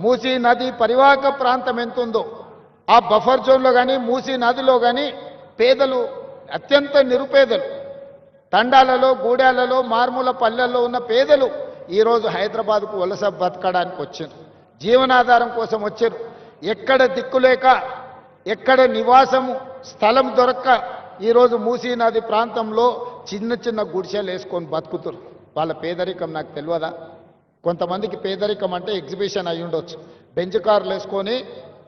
మూసీ నది పరివాహక ప్రాంతం ఎంత ఉందో ఆ బఫర్ జోన్లో కానీ మూసీ నదిలో కానీ పేదలు అత్యంత నిరుపేదలు తండాలలో గూడాలలో మారుమూల పల్లెల్లో ఉన్న పేదలు ఈరోజు హైదరాబాద్కు వలస బతకడానికి వచ్చారు, జీవనాధారం కోసం వచ్చారు. ఎక్కడ దిక్కులేక ఎక్కడ నివాసము స్థలం దొరక్క ఈరోజు మూసీ నది ప్రాంతంలో చిన్న చిన్న గుడిసెలు వేసుకొని బతుకుతారు. వాళ్ళ పేదరికం నాకు తెలియదా? కొంతమందికి పేదరికం అంటే ఎగ్జిబిషన్ అయి ఉండొచ్చు. బెంచ్ కార్లు వేసుకొని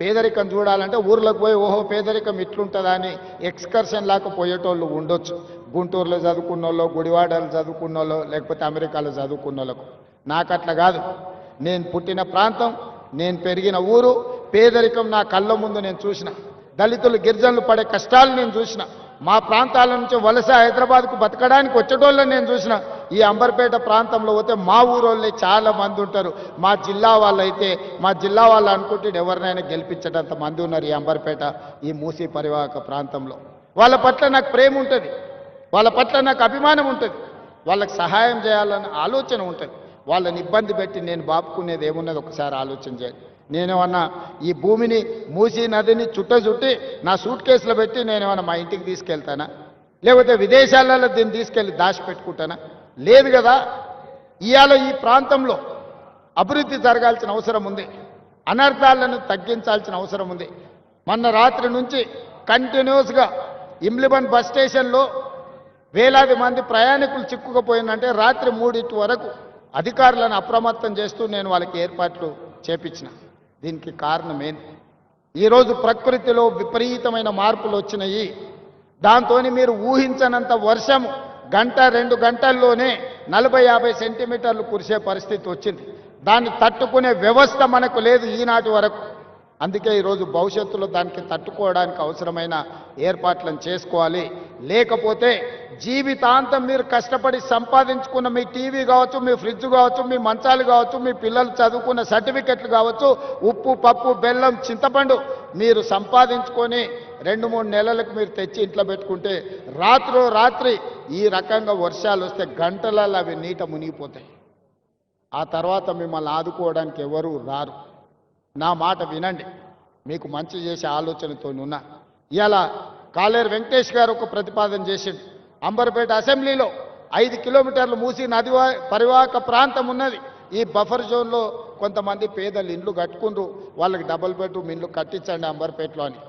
పేదరికం చూడాలంటే ఊర్లకు పోయి ఓహో పేదరికం ఇట్లుంటుందా అని ఎక్స్కర్షన్ లాగా పోయేటోళ్ళు ఉండొచ్చు. గుంటూరులో చదువుకున్న వాళ్ళు, గుడివాడలు చదువుకున్న వాళ్ళు, లేకపోతే అమెరికాలో చదువుకున్న వాళ్ళకు. నాకు అట్లా కాదు. నేను పుట్టిన ప్రాంతం, నేను పెరిగిన ఊరు, పేదరికం నా కళ్ళ ముందు నేను చూసిన, దళితులు గిరిజనులు పడే కష్టాలు నేను చూసిన, మా ప్రాంతాల నుంచి వలస హైదరాబాద్కు బతకడానికి వచ్చేటోళ్ళని నేను చూసిన. ఈ అంబర్పేట ప్రాంతంలో పోతే మా ఊరోళ్ళే చాలా మంది ఉంటారు. మా జిల్లా వాళ్ళు అయితే మా జిల్లా వాళ్ళు అనుకుంటే ఎవరినైనా గెలిపించేటంత మంది ఉన్నారు ఈ అంబర్పేట, ఈ మూసీ పరివాహక ప్రాంతంలో. వాళ్ళ పట్ల నాకు ప్రేమ ఉంటుంది, వాళ్ళ పట్ల నాకు అభిమానం ఉంటుంది, వాళ్ళకి సహాయం చేయాలన్న ఆలోచన ఉంటుంది. వాళ్ళని ఇబ్బంది పెట్టి నేను బాపుకునేది ఏమున్నది ఒకసారి ఆలోచన చేయాలి. నేనేమన్నా ఈ భూమిని మూసీ నదిని చుట్టి నా సూట్ కేసులో పెట్టి నేనేమన్నా మా ఇంటికి తీసుకెళ్తానా? లేకపోతే విదేశాలలో దీన్ని తీసుకెళ్ళి దాచిపెట్టుకుంటానా? లేదు కదా. ఇవాళ ఈ ప్రాంతంలో అభివృద్ధి జరగాల్సిన అవసరం ఉంది, అనర్థాలను తగ్గించాల్సిన అవసరం ఉంది. మొన్న రాత్రి నుంచి కంటిన్యూస్గా ఇమ్లిబన్ బస్ స్టేషన్లో వేలాది మంది ప్రయాణికులు చిక్కుకుపోయిందంటే రాత్రి 3 వరకు అధికారులను అప్రమత్తం చేస్తూ నేను వాళ్ళకి ఏర్పాట్లు చేపించిన. దీనికి కారణం ఏంటి? ఈరోజు ప్రకృతిలో విపరీతమైన మార్పులు వచ్చినాయి. దాంతో మీరు ఊహించనంత వర్షము 1-2 గంటల్లోనే 40-50 సెంటీమీటర్లు కురిసే పరిస్థితి వచ్చింది. దాన్ని తట్టుకునే వ్యవస్థ మనకు లేదు ఈనాటి వరకు. అందుకే ఈరోజు భవిష్యత్తులో దానికి తట్టుకోవడానికి అవసరమైన ఏర్పాట్లను చేసుకోవాలి. లేకపోతే జీవితాంతం మీరు కష్టపడి సంపాదించుకున్న మీ టీవీ కావచ్చు, మీ ఫ్రిడ్జ్ కావచ్చు, మీ మంచాలు కావచ్చు, మీ పిల్లలు చదువుకున్న సర్టిఫికెట్లు కావచ్చు, ఉప్పు పప్పు బెల్లం చింతపండు మీరు సంపాదించుకొని 2-3 నెలలకు మీరు తెచ్చి ఇంట్లో పెట్టుకుంటే రాత్రి ఈ రకంగా వర్షాలు వస్తే గంటలలో అవి నీట మునిగిపోతాయి. ఆ తర్వాత మిమ్మల్ని ఆదుకోవడానికి ఎవరు రారు. నా మాట వినండి, మీకు మంచి చేసే ఆలోచనతో ఉన్నా. ఇవాళ కాలేరు వెంకటేష్ గారు ఒక ప్రతిపాదన చేసిండు. అంబర్పేట అసెంబ్లీలో 5 కిలోమీటర్లు మూసీ నది పరివాహక ప్రాంతం ఉన్నది. ఈ బఫర్ జోన్లో కొంతమంది పేదలు ఇండ్లు కట్టుకుండ్రు, వాళ్ళకి డబుల్ బెడ్రూమ్ ఇండ్లు కట్టించండి అంబర్పేటలో అని.